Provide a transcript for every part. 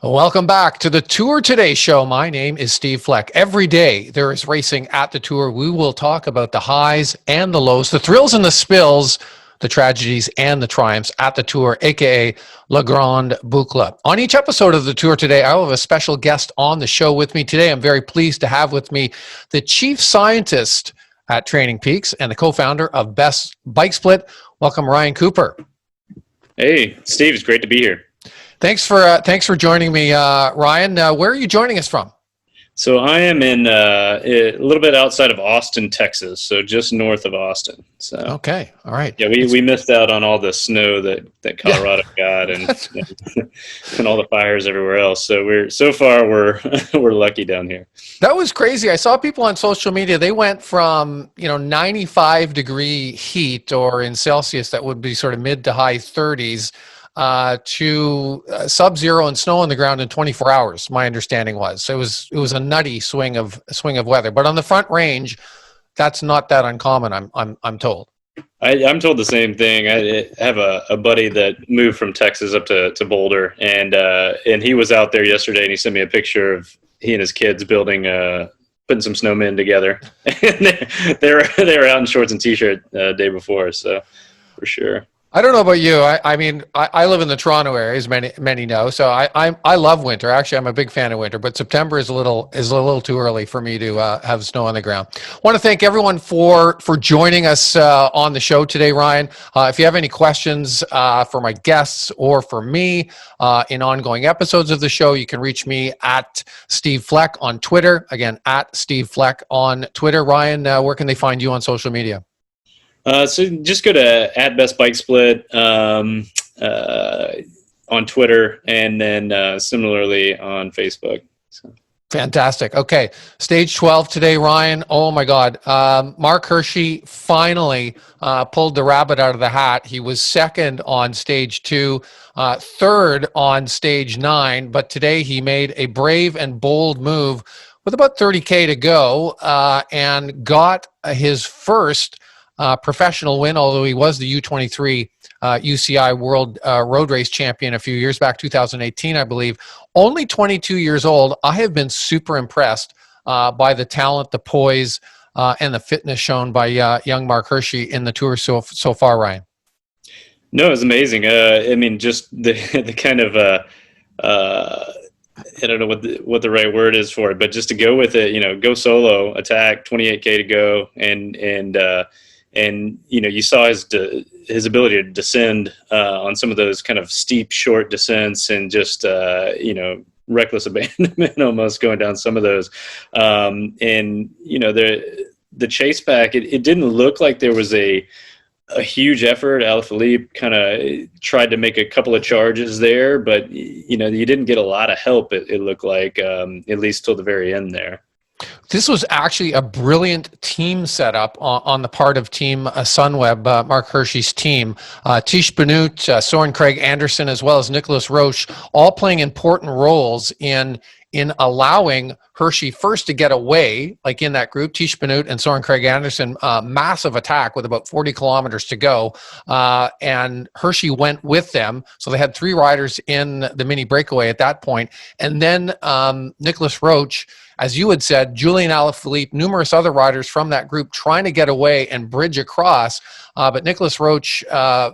Welcome back to the Tour Today show. My name is Steve Fleck. Every day there is racing at the Tour. We will talk about the highs and the lows, the thrills and the spills, the tragedies and the triumphs at the Tour, aka La Grande Boucle. On each episode of the Tour Today, I will have a special guest on the show with me. Today, I'm very pleased to have with me the chief scientist at Training Peaks and the co-founder of Best Bike Split. Welcome, Ryan Cooper. Hey, Steve, it's great to be here. Thanks for joining me, Ryan. Where are you joining us from? So I am in a little bit outside of Austin, Texas, so just north of Austin. So okay, all right. Yeah, we missed out on all the snow that Colorado got, and and all the fires everywhere else. So we're lucky down here. That was crazy. I saw people on social media. They went from 95-degree heat, or in Celsius that would be sort of mid to high 30s. To sub-zero and snow on the ground in 24 hours. My understanding was so it was a nutty swing of weather. But on the Front Range, that's not that uncommon. I'm told. I'm told the same thing. I have a buddy that moved from Texas up to Boulder, and he was out there yesterday, and he sent me a picture of he and his kids building putting some snowmen together. And they were out in shorts and t-shirt the day before, so for sure. I don't know about you. I mean, I live in the Toronto area, as many know. So I love winter. Actually, I'm a big fan of winter. But September is a little too early for me to have snow on the ground. I want to thank everyone for joining us on the show today, Ryan. If you have any questions for my guests or for me in ongoing episodes of the show, you can reach me at Steve Fleck on Twitter. Again, at Steve Fleck on Twitter. Ryan, where can they find you on social media? So just go to @BestBikeSplit on Twitter, and then similarly on Facebook. So. Fantastic. Okay, stage 12 today, Ryan. Oh my God, Mark Hirschi finally pulled the rabbit out of the hat. He was second on stage 2, third on stage 9, but today he made a brave and bold move with about 30K to go and got his first professional win, although he was the U23 UCI World Road Race Champion a few years back, 2018, I believe. Only 22 years old. I have been super impressed by the talent, the poise, and the fitness shown by young Mark Hirschi in the Tour so far, Ryan. No, it was amazing. I mean, just the kind of I don't know what the right word is for it, but just to go with it, go solo, attack, 28K to go, and you saw his ability to descend on some of those kind of steep, short descents, and just reckless abandonment almost going down some of those. The chase pack, it didn't look like there was a huge effort. Alaphilippe kind of tried to make a couple of charges there, but you didn't get a lot of help. It looked like at least till the very end there. This was actually a brilliant team setup on the part of Team Sunweb, Mark Hirschi's team. Tish Benoot, Soren Craig Anderson, as well as Nicholas Roche, all playing important roles in allowing Hirschi first to get away, like in that group. Tish Benoot and Soren Craig Anderson, massive attack with about 40 kilometers to go, and Hirschi went with them. So they had 3 riders in the mini breakaway at that point. And then Nicholas Roche, as you had said, Julian Alaphilippe, numerous other riders from that group trying to get away and bridge across. But Nicholas Roche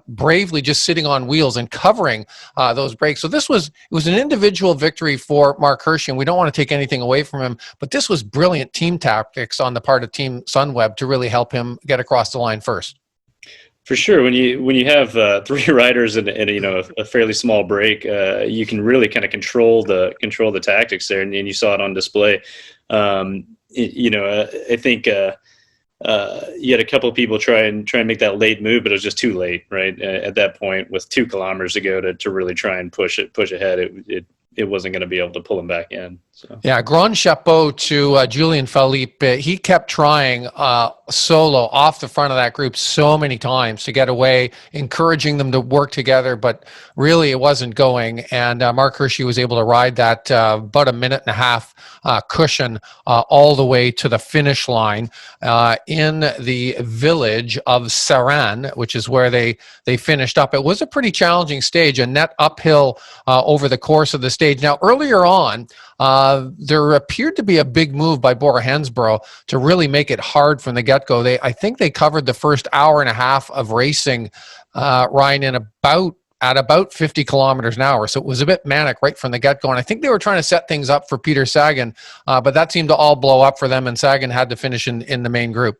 bravely just sitting on wheels and covering those breaks. So it was an individual victory for Mark Hirschi, and we don't want to take anything away from him. But this was brilliant team tactics on the part of Team Sunweb to really help him get across the line first. For sure, when you have 3 riders and a fairly small break, you can really kind of control the tactics there, and you saw it on display. I think you had a couple of people try and make that late move, but it was just too late, right? At that point, with 2 kilometers to go to really try and push ahead, it wasn't going to be able to pull him back in. So. Yeah, grand chapeau to Julian Philippe. He kept trying solo off the front of that group so many times to get away, encouraging them to work together, but really it wasn't going. And Mark Hershey was able to ride that about a minute and a half cushion all the way to the finish line in the village of Saran, which is where they finished up. It was a pretty challenging stage, a net uphill over the course of the stage. Now, earlier on, there appeared to be a big move by Bora Hansbrough to really make it hard from the get-go. I think they covered the first hour and a half of racing, Ryan, at about 50 kilometers an hour. So it was a bit manic right from the get-go. And I think they were trying to set things up for Peter Sagan, but that seemed to all blow up for them, and Sagan had to finish in the main group.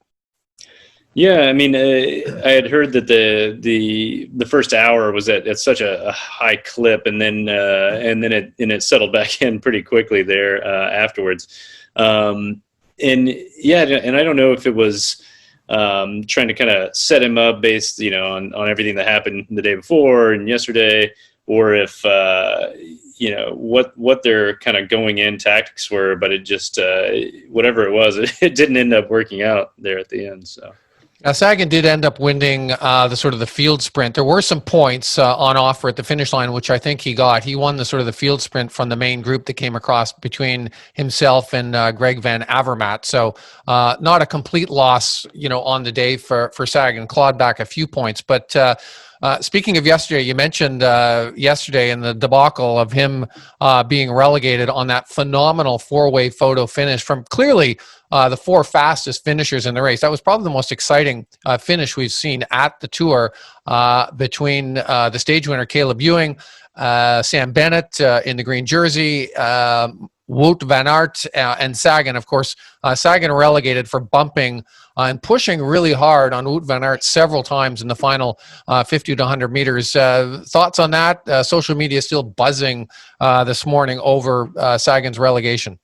Yeah, I mean, I had heard that the first hour was at such a high clip, and then it settled back in pretty quickly there afterwards. And yeah, and I don't know if it was trying to kind of set him up based, on everything that happened the day before and yesterday, or if what their kind of going in tactics were, but it just whatever it was, it didn't end up working out there at the end. So. Now, Sagan did end up winning the field sprint. There were some points on offer at the finish line, which I think he got. He won the field sprint from the main group that came across between himself and Greg Van Avermaet. So not a complete loss, on the day for Sagan. Clawed back a few points. But speaking of yesterday, you mentioned yesterday in the debacle of him being relegated on that phenomenal four-way photo finish from clearly the four fastest finishers in the race. That was probably the most exciting finish we've seen at the Tour between the stage winner Caleb Ewing, Sam Bennett in the green jersey, Wout van Aert, and Sagan. Of course, Sagan relegated for bumping and pushing really hard on Wout van Aert several times in the final 50 to 100 meters. Thoughts on that? Social media is still buzzing this morning over Sagan's relegation.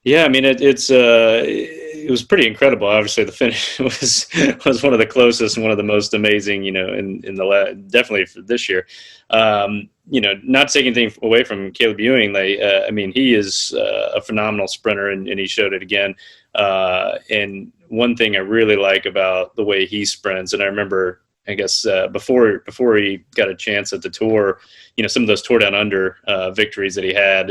Yeah, I mean it was pretty incredible. Obviously, the finish was one of the closest and one of the most amazing, in the definitely for this year. Not taking anything away from Caleb Ewing, I mean he is a phenomenal sprinter, and he showed it again. And one thing I really like about the way he sprints, and I remember, I guess before he got a chance at the Tour, some of those Tour Down Under victories that he had,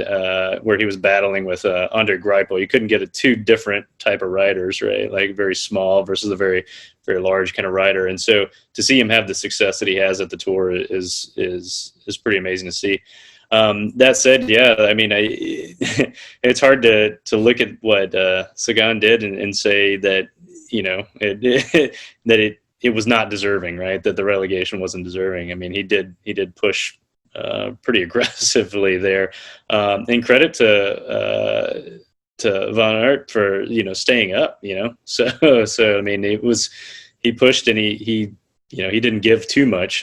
where he was battling with Andre Greipel. You couldn't get two different type of riders, right? Like very small versus a very, very large kind of rider. And so to see him have the success that he has at the Tour is pretty amazing to see. That said, yeah, I mean, it's hard to look at what Sagan did and say that it was not deserving, right? That the relegation wasn't deserving. I mean, he did push pretty aggressively there, and credit to Van Aert for staying up. So I mean, he pushed and he didn't give too much.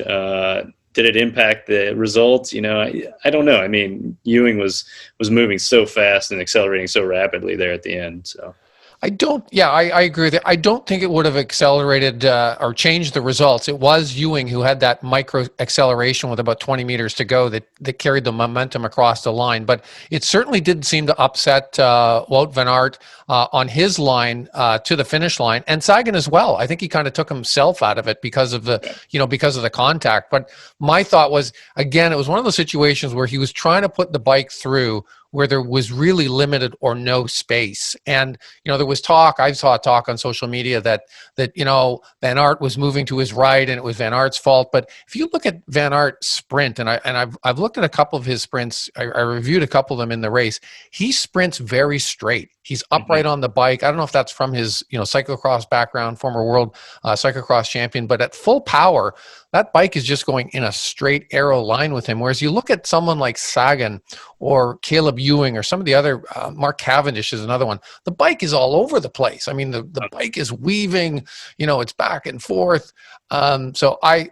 Did it impact the results? I don't know. I mean, Ewing was moving so fast and accelerating so rapidly there at the end. So. I agree with it. I don't think it would have accelerated or changed the results. It was Ewing who had that micro acceleration with about 20 meters to go that carried the momentum across the line. But it certainly did seem to upset Wout van Aert on his line to the finish line, and Sagan as well. I think he kind of took himself out of it because of the contact. But my thought was, again, it was one of those situations where he was trying to put the bike through where there was really limited or no space. And, there was talk, I saw talk on social media that Van Aert was moving to his right and it was Van Aert's fault. But if you look at Van Aert's sprint, and I've looked at a couple of his sprints, I reviewed a couple of them in the race, he sprints very straight. He's upright on the bike. I don't know if that's from his, cyclocross background, former world cyclocross champion, but at full power, that bike is just going in a straight arrow line with him. Whereas you look at someone like Sagan or Caleb Ewing or some of the other, Mark Cavendish is another one, the bike is all over the place. I mean, the bike is weaving, it's back and forth. So I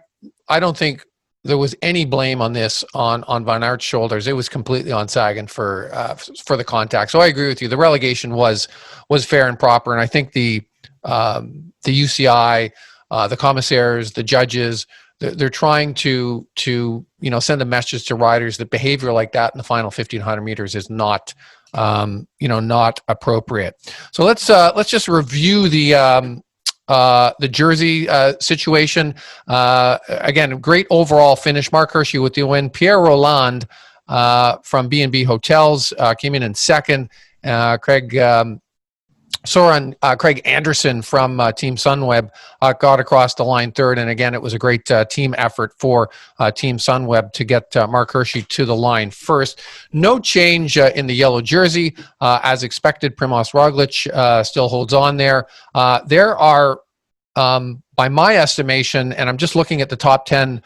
don't think there was any blame on this on Van Aert's shoulders. It was completely on Sagan for the contact. So I agree with you. The relegation was fair and proper, and I think the UCI, the commissaires, the judges, they're trying to send a message to riders that behavior like that in the final 1,500 meters is not not appropriate. So let's just review the the Jersey situation. Again, great overall finish. Mark Hershey with the win. Pierre Roland from B&B Hotels came in second. Craig Anderson from Team Sunweb got across the line third. And again, it was a great team effort for Team Sunweb to get Mark Hershey to the line first. No change in the yellow jersey. As expected, Primoz Roglic still holds on there. There are, by my estimation, and I'm just looking at the top 10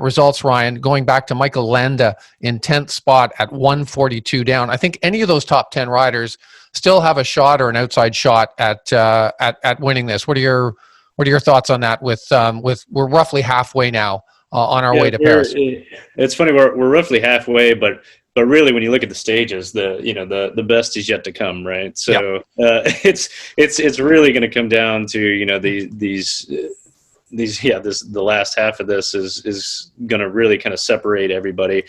results, Ryan, going back to Michael Landa in 10th spot at 142 down. I think any of those top 10 riders still have a shot or an outside shot at winning this. What are your thoughts on that? With we're roughly halfway now on our way to Paris. It's funny, we're roughly halfway, but really, when you look at the stages, the best is yet to come, right? So it's really going to come down to the last half of this is going to really kind of separate everybody.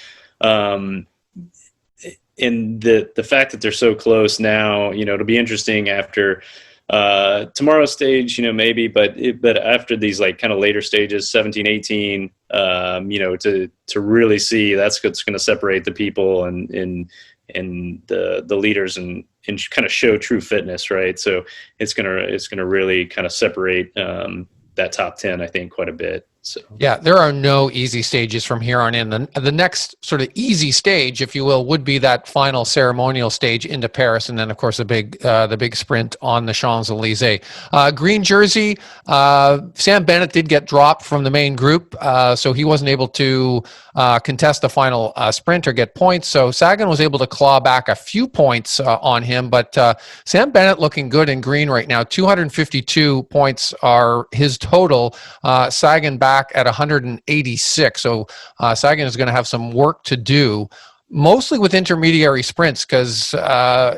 And the fact that they're so close now, it'll be interesting after tomorrow's stage, maybe, but after these like kind of later stages, 17, 18, to really see, that's what's going to separate the people and the leaders and kind of show true fitness, right? So it's gonna really kind of separate that top 10, I think, quite a bit. So yeah, there are no easy stages from here on in. The next sort of easy stage, if you will, would be that final ceremonial stage into Paris, and then of course the big sprint on the Champs-Elysees. Green jersey, Sam Bennett did get dropped from the main group, so he wasn't able to contest the final sprint or get points. So Sagan was able to claw back a few points on him, but Sam Bennett looking good in green right now. 252 points are his total. Sagan back at 186. So Sagan is going to have some work to do, mostly with intermediary sprints, because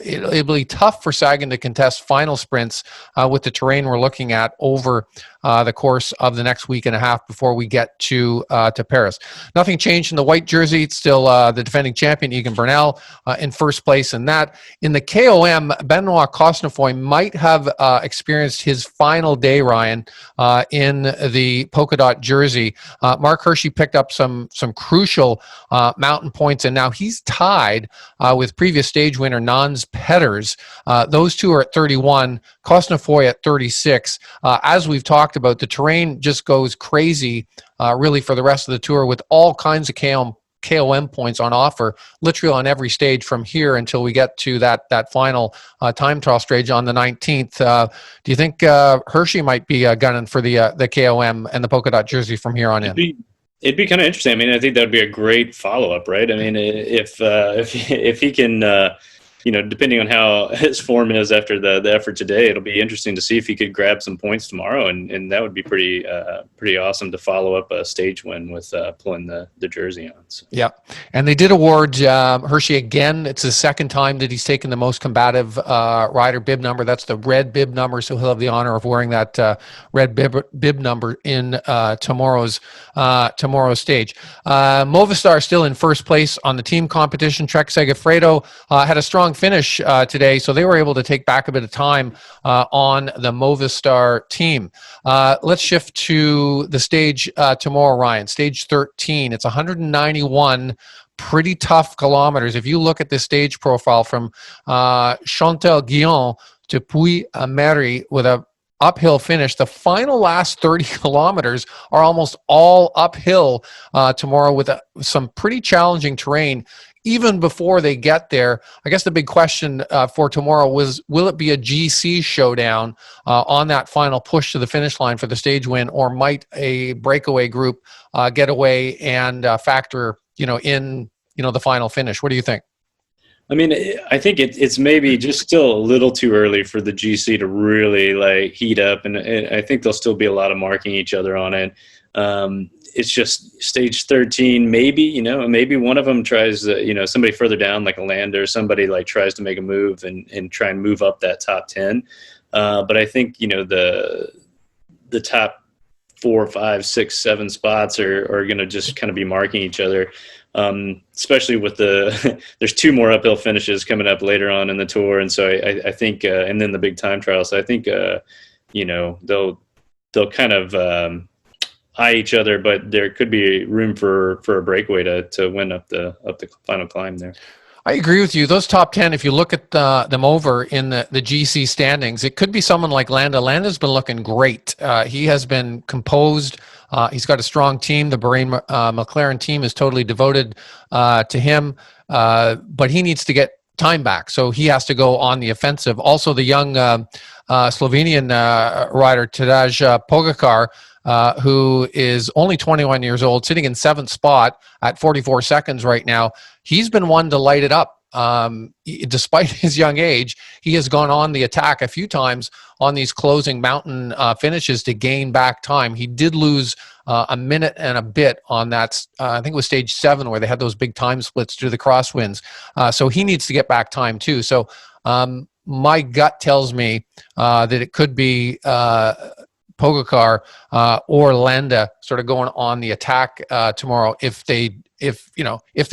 it'll be tough for Sagan to contest final sprints with the terrain we're looking at over the course of the next week and a half before we get to Paris. Nothing changed in the white jersey. It's still the defending champion, Egan Bernal, in first place in that. In the KOM, Benoit Cosnefroy might have experienced his final day, Ryan, in the polka dot jersey. Mark Hershey picked up some crucial mountain points, and now he's tied with previous stage winner Nans Petters. Those two are at 31, Cosnefroy at 36. As we've talked about, the terrain just goes crazy really for the rest of the tour, with all kinds of KOM points on offer literally on every stage from here until we get to that final time trial stage on the 19th. Do you think Hershey might be gunning for the KOM and the polka dot jersey from here on in? It'd be kind of interesting. I mean, I think that would be a great follow-up, right? I mean, if he can, depending on how his form is after the effort today, it'll be interesting to see if he could grab some points tomorrow, and that would be pretty awesome to follow up a stage win with pulling the jersey on. So. Yeah, and they did award Hershey again. It's the second time that he's taken the most combative rider bib number. That's the red bib number, so he'll have the honor of wearing that red bib number in tomorrow's stage. Movistar still in first place on the team competition. Trek Segafredo had a strong finish today, so they were able to take back a bit of time on the Movistar team. Let's shift to the stage tomorrow, Ryan. Stage 13. It's 191 pretty tough kilometers. If you look at the stage profile from Chantal-Guyon to Puy-Mary with a uphill finish, the final last 30 kilometers are almost all uphill tomorrow with some pretty challenging terrain. Even before they get there, I guess the big question for tomorrow was, will it be a GC showdown on that final push to the finish line for the stage win, or might a breakaway group get away and factor in the final finish? What do you think? I mean, I think it's maybe just still a little too early for the GC to really heat up, and I think there'll still be a lot of marking each other on it. It's just stage 13, maybe, maybe one of them tries, somebody further down, like a Lander, somebody tries to make a move and try and move up that top 10. But I think, the top 4, 5, 6, 7 spots are going to just kind of be marking each other. Especially with there's 2 more uphill finishes coming up later on in the tour. And so I think, and then the big time trial. So I think, they'll kind of eye each other, but there could be room for a breakaway to win up the final climb there. I agree with you. Those top 10, if you look at them over in the GC standings, it could be someone like Landa. Landa's been looking great. He has been composed. He's got a strong team. The Bahrain McLaren team is totally devoted to him, but he needs to get time back. So he has to go on the offensive. Also, the young Slovenian rider, Tadej Pogacar, who is only 21 years old, sitting in 7th spot at 44 seconds right now. He's been one to light it up. Despite his young age, he has gone on the attack a few times on these closing mountain finishes to gain back time. He did lose a minute and a bit on that, I think it was stage 7, where they had those big time splits through the crosswinds. So he needs to get back time too. So my gut tells me that it could be Pogacar or Landa sort of going on the attack tomorrow if they're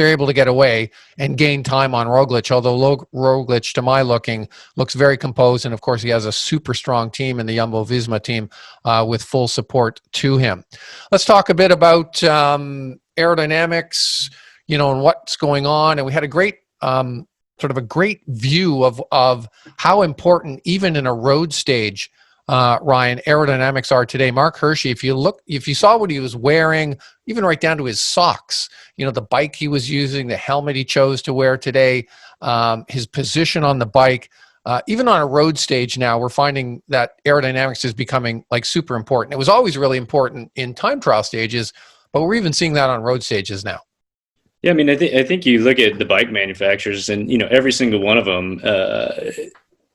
able to get away and gain time on Roglic. Although Roglic, to my looking, looks very composed, and of course he has a super strong team in the Jumbo-Visma team with full support to him. Let's talk a bit about aerodynamics, and what's going on. And we had a great sort of a great view of how important, even in a road stage, Ryan, aerodynamics are today. Mark Hirschi, if you saw what he was wearing, even right down to his socks, the bike he was using, the helmet he chose to wear today, his position on the bike, even on a road stage now, we're finding that aerodynamics is becoming like super important. It was always really important in time trial stages, but we're even seeing that on road stages now. Yeah, I mean, I think you look at the bike manufacturers, and every single one of them,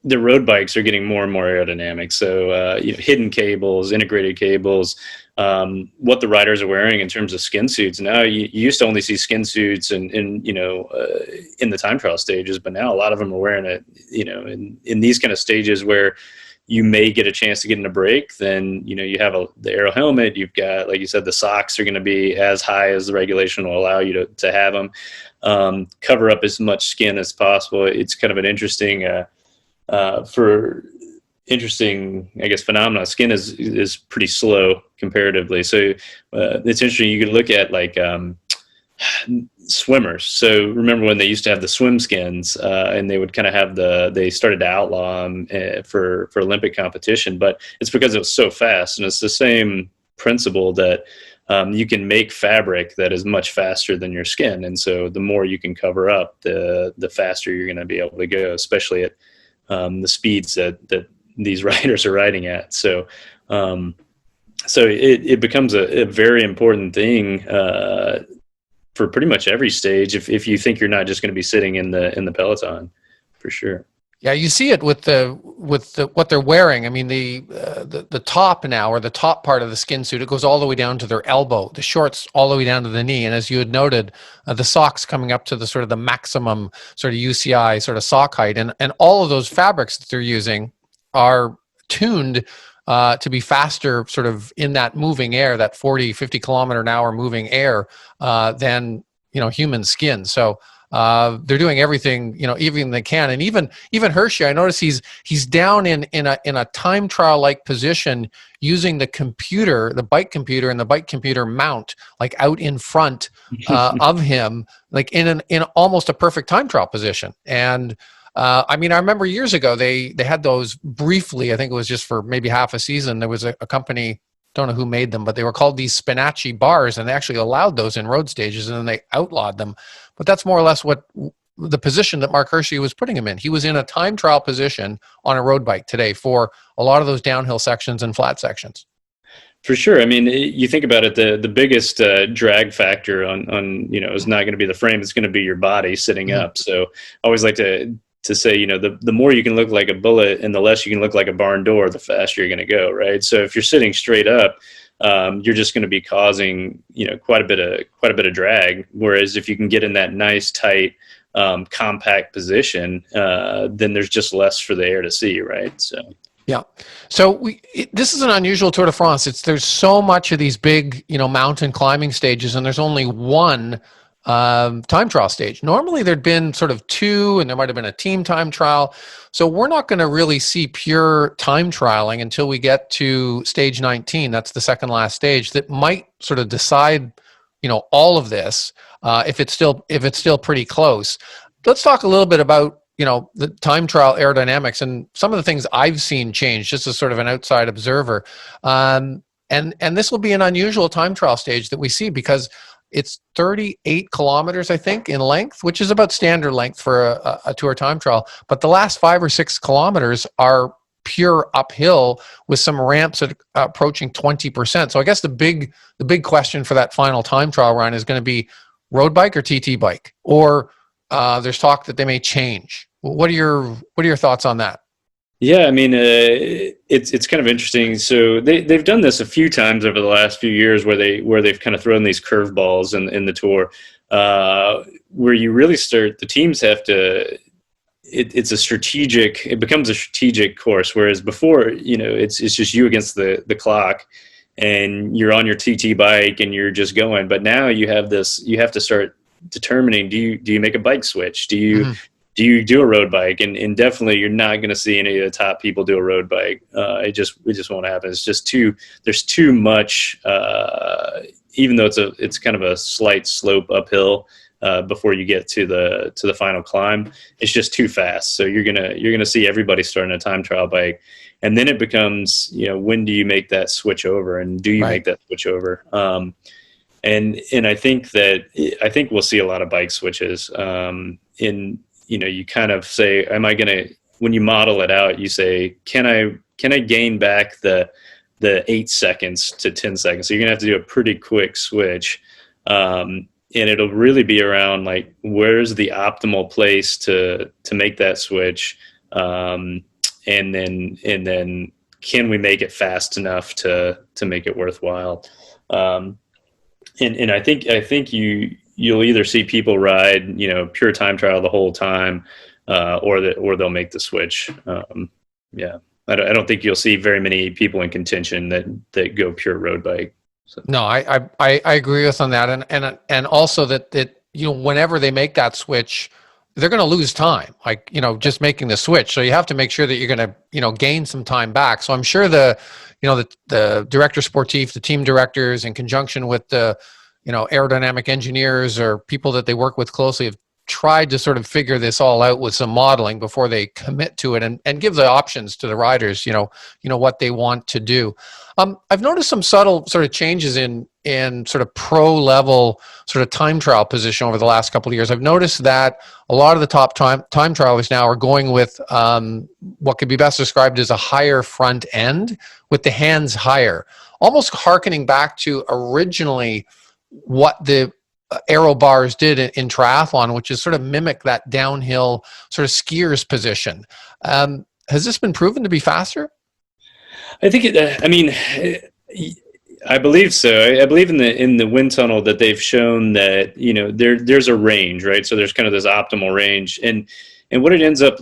the road bikes are getting more and more aerodynamic. So, hidden cables, integrated cables, what the riders are wearing in terms of skin suits. Now, you used to only see skin suits in the time trial stages, but now a lot of them are wearing it, in these kind of stages where you may get a chance to get in a break. Then, you have the aero helmet. You've got, like you said, the socks are going to be as high as the regulation will allow you to have them. Cover up as much skin as possible. It's kind of an interesting, I guess, phenomena. Skin is pretty slow comparatively. So it's interesting. You could look at like swimmers. So remember when they used to have the swim skins, and they would kind of have they started to outlaw them for Olympic competition, but it's because it was so fast. And it's the same principle that you can make fabric that is much faster than your skin. And so the more you can cover up, the faster you're going to be able to go, especially at the speeds that these riders are riding at. So it becomes a very important thing for pretty much every stage if you think you're not just going to be sitting in the peloton, for sure. Yeah, you see it with what they're wearing. I mean, the top now, or the top part of the skin suit, it goes all the way down to their elbow. The shorts all the way down to the knee, and as you had noted, the socks coming up to the sort of the maximum sort of UCI sort of sock height, and all of those fabrics that they're using are tuned to be faster, sort of in that moving air, that 40, 50 kilometer an hour moving air, than human skin. So they're doing everything even they can. And even Hirschi, I notice he's down in a time trial like position, using the computer, the bike computer, and the bike computer mount like out in front of him, like in almost a perfect time trial position. And I remember years ago they had those briefly. I think it was just for maybe half a season. There was a company, don't know who made them, but they were called these Spinacci bars, and they actually allowed those in road stages, and then they outlawed them. But that's more or less what the position that Mark Hirschi was putting him in. He was in a time trial position on a road bike today for a lot of those downhill sections and flat sections. For sure. I mean, you think about it, the biggest drag factor on is not going to be the frame. It's going to be your body sitting up. So I always like to say, the more you can look like a bullet and the less you can look like a barn door, the faster you're going to go, right? So if you're sitting straight up, you're just going to be causing, quite a bit of drag. Whereas if you can get in that nice, tight, compact position, then there's just less for the air to see, right? So. Yeah. So this is an unusual Tour de France. There's so much of these big, mountain climbing stages, and there's only one time trial stage. Normally there'd been sort of two, and there might have been a team time trial. So we're not going to really see pure time trialing until we get to stage 19. That's the second last stage that might sort of decide, all of this, if it's still pretty close. Let's talk a little bit about, the time trial aerodynamics and some of the things I've seen change just as sort of an outside observer. And this will be an unusual time trial stage that we see because it's 38 kilometers, I think, in length, which is about standard length for a tour time trial. But the last 5 or 6 kilometers are pure uphill with some ramps at approaching 20%. So I guess the big question for that final time trial run is going to be road bike or TT bike, or there's talk that they may change. What are your thoughts on that? Yeah, I mean, it's kind of interesting. So they've done this a few times over the last few years, where they've kind of thrown these curveballs in the tour, where you really start. The teams have to. It becomes a strategic course, whereas before, it's just you against the clock, and you're on your TT bike and you're just going. But now you have this. You have to start determining: do you make a bike switch? Do you do a road bike? And definitely you're not going to see any of the top people do a road bike. It just won't happen. It's just there's too much, even though it's kind of a slight slope uphill, before you get to the final climb. It's just too fast. So you're going to see everybody starting a time trial bike. And then it becomes, when do you make that switch over, and do you make that switch over? And I think we'll see a lot of bike switches, you kind of say, when you model it out, you say, can I gain back the 8 seconds to 10 seconds? So you're gonna have to do a pretty quick switch. And it'll really be around like, where's the optimal place to make that switch? And then can we make it fast enough to make it worthwhile? And I think you'll either see people ride, pure time trial the whole time, or they'll make the switch. I don't think you'll see very many people in contention that go pure road bike. So. No, I agree with on that, and also that whenever they make that switch, they're going to lose time, just making the switch. So you have to make sure that you're going to gain some time back. So I'm sure the director sportif, the team directors, in conjunction with the aerodynamic engineers or people that they work with closely, have tried to sort of figure this all out with some modeling before they commit to it, and give the options to the riders, what they want to do. I've noticed some subtle sort of changes in sort of pro level sort of time trial position over the last couple of years. I've noticed that a lot of the top time trialists now are going with what could be best described as a higher front end with the hands higher, almost hearkening back to originally what the aero bars did in triathlon, which is sort of mimic that downhill sort of skier's position. Has this been proven to be faster? I think I believe so. I believe in the wind tunnel that they've shown that, there's a range, right? So there's kind of this optimal range, and what it ends up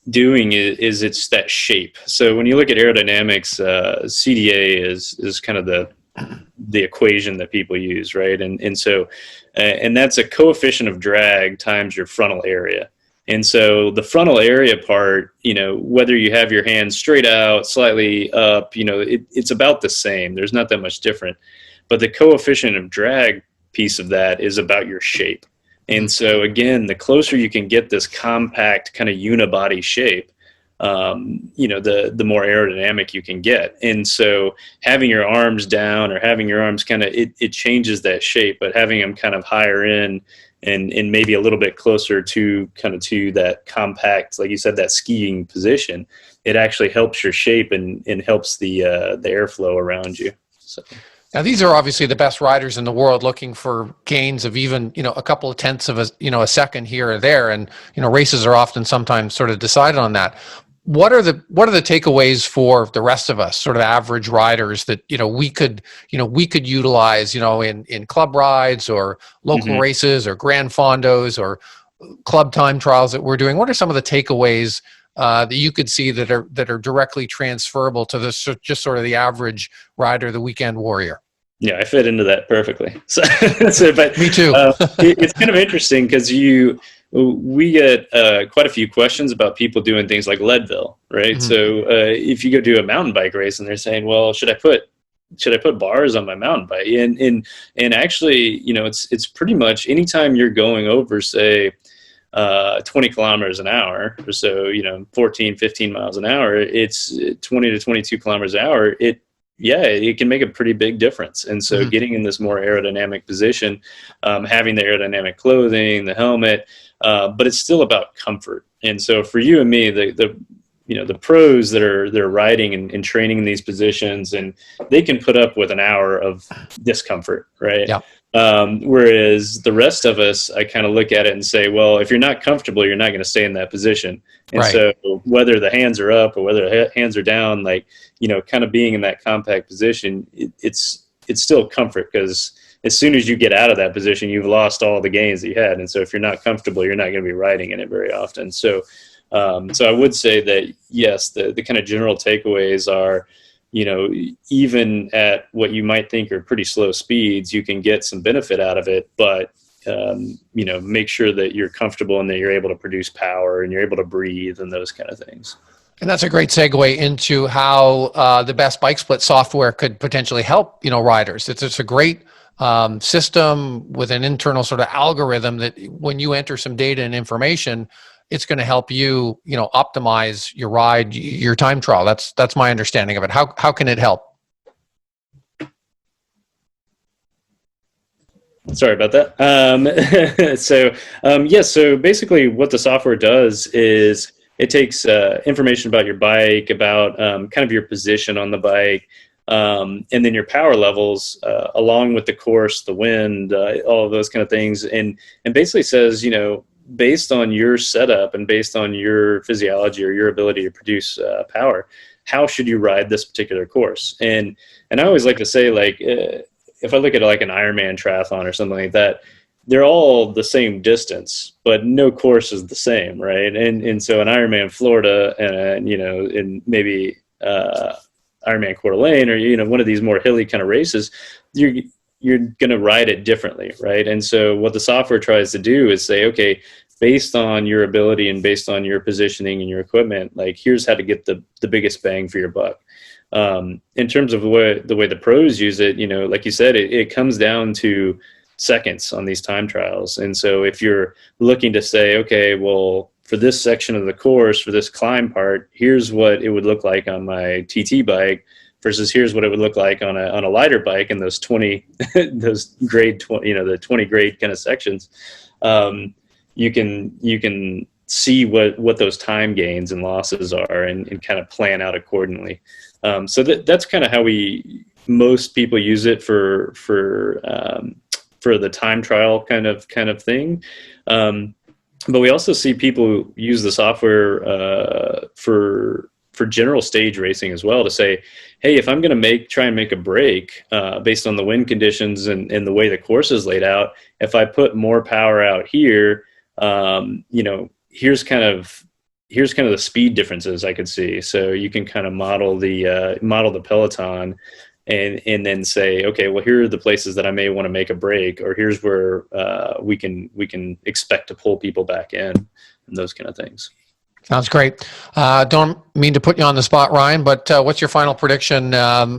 doing is it's that shape. So when you look at aerodynamics, CDA is kind of the equation that people use, right? And so that's a coefficient of drag times your frontal area. And so the frontal area part, whether you have your hands straight out, slightly up, it's about the same. There's not that much different. But the coefficient of drag piece of that is about your shape. And so again, the closer you can get this compact kind of unibody shape, the more aerodynamic you can get. And so having your arms down or having your arms kind of, it changes that shape, but having them kind of higher in and maybe a little bit closer to that compact, like you said, that skiing position, it actually helps your shape and helps the airflow around you. So. Now, these are obviously the best riders in the world, looking for gains of even, a couple of tenths of a second here or there. And, races are often sometimes sort of decided on that. What are the takeaways for the rest of us, sort of average riders, that we could utilize in club rides or local races or grand fondos or club time trials that we're doing? What are some of the takeaways that you could see that are directly transferable to just sort of the average rider, the weekend warrior? Yeah, I fit into that perfectly. So, but Me too. it's kind of interesting because we get quite a few questions about people doing things like Leadville, right? Mhm. So if you go do a mountain bike race and they're saying, well, should I put bars on my mountain bike? And actually, it's pretty much anytime you're going over, say, 20 kilometers an hour or so, 14, 15 miles an hour, it's 20 to 22 kilometers an hour. It can make a pretty big difference. And so Mhm. getting in this more aerodynamic position, having the aerodynamic clothing, the helmet, but it's still about comfort. And so for you and me, the pros that are riding and training in these positions, and they can put up with an hour of discomfort, right? Yeah. Whereas the rest of us, I kind of look at it and say, well, if you're not comfortable, you're not going to stay in that position. And Right. so whether the hands are up or whether the hands are down, like, kind of being in that compact position, it's still comfort, because as soon as you get out of that position, you've lost all the gains that you had. And so if you're not comfortable, you're not going to be riding in it very often. So I would say that, yes, the kind of general takeaways are, even at what you might think are pretty slow speeds, you can get some benefit out of it, but make sure that you're comfortable and that you're able to produce power and you're able to breathe and those kind of things. And that's a great segue into how the best bike split software could potentially help, riders. It's a great system with an internal sort of algorithm that when you enter some data and information, it's going to help you, optimize your ride, your time trial. That's my understanding of it. How can it help? Sorry about that. So basically what the software does is it takes information about your bike, about kind of your position on the bike, and then your power levels, along with the course, the wind, all of those kind of things, and basically says, based on your setup and based on your physiology or your ability to produce power, how should you ride this particular course? And I always like to say, like, if I look at like an Ironman triathlon or something like that, they're all the same distance, but no course is the same, right? And so an Ironman Florida and maybe Ironman Coeur d'Alene, or one of these more hilly kind of races, you're going to ride it differently, right? And so what the software tries to do is say, okay, based on your ability and based on your positioning and your equipment, like, here's how to get the biggest bang for your buck. In terms of the way the pros use it, like you said, it comes down to seconds on these time trials. And so if you're looking to say, okay, well, for this section of the course, for this climb part, here's what it would look like on my TT bike versus here's what it would look like on a lighter bike in those 20 those grade 20, the 20 grade kind of sections. You can see what those time gains and losses are, and kind of plan out accordingly. So that's kind of how most people use it for the time trial kind of thing. But we also see people use the software for general stage racing as well, to say, hey, if I'm going to try and make a break based on the wind conditions and the way the course is laid out, if I put more power out here, here's kind of the speed differences I could see. So you can kind of model the peloton and then say, okay, well, here are the places that I may want to make a break, or here's where we can expect to pull people back in, and those kind of things. Sounds great. Don't mean to put you on the spot, Ryan, but what's your final prediction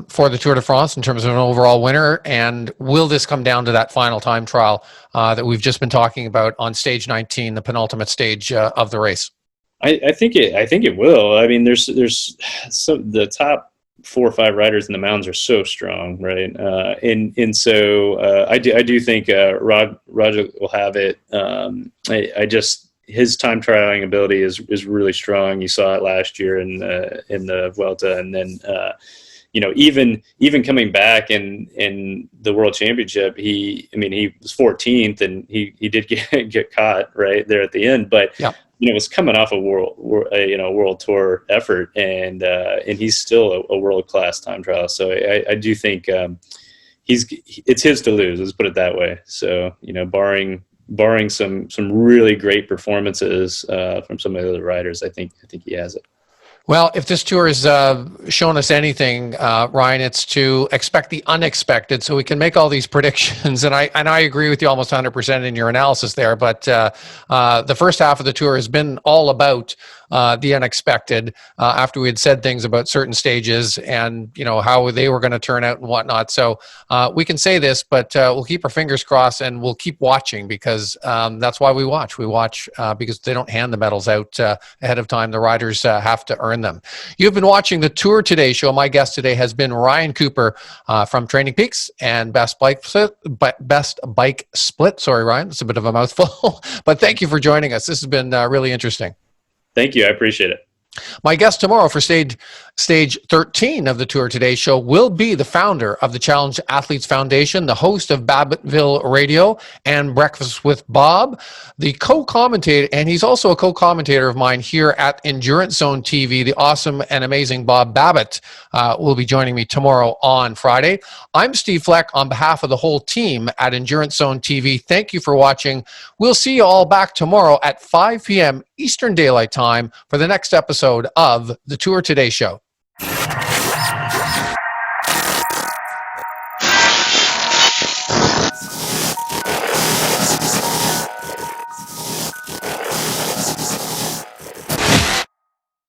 for the Tour de France in terms of an overall winner? And will this come down to that final time trial that we've just been talking about on stage 19, the penultimate stage of the race? I think it will. I mean, there's the top 4 or 5 riders in the mountains are so strong, right? And so I do think Roger will have it. His time trialing ability is really strong. You saw it last year in the Vuelta, and then even coming back in the World Championship, he was 14th, and he did get caught right there at the end, but. Yeah. Was coming off a world tour effort, and he's still a world-class time trial. So I do think it's his to lose. Let's put it that way. So barring some really great performances from some of the other riders, I think he has it. Well, if this tour has shown us anything, Ryan, it's to expect the unexpected, so we can make all these predictions. And I agree with you almost 100% in your analysis there. But the first half of the tour has been all about the unexpected. After we had said things about certain stages and how they were going to turn out and whatnot. So we can say this, but we'll keep our fingers crossed and we'll keep watching because that's why we watch. We watch because they don't hand the medals out ahead of time. The riders have to earn them. You've been watching the Tour Today show. My guest today has been Ryan Cooper from Training Peaks and Best Bike Split. Sorry, Ryan, it's a bit of a mouthful, but thank you for joining us. This has been really interesting. Thank you. I appreciate it. My guest tomorrow for stage 13 of the Tour Today show will be the founder of the Challenge Athletes Foundation, the host of Babbittville Radio and Breakfast with Bob, the co-commentator, and he's also a co-commentator of mine here at Endurance Zone TV. The awesome and amazing Bob Babbitt will be joining me tomorrow on Friday. I'm Steve Fleck on behalf of the whole team at Endurance Zone TV. Thank you for watching. We'll see you all back tomorrow at 5 p.m. Eastern Daylight Time for the next episode of the Tour Today show.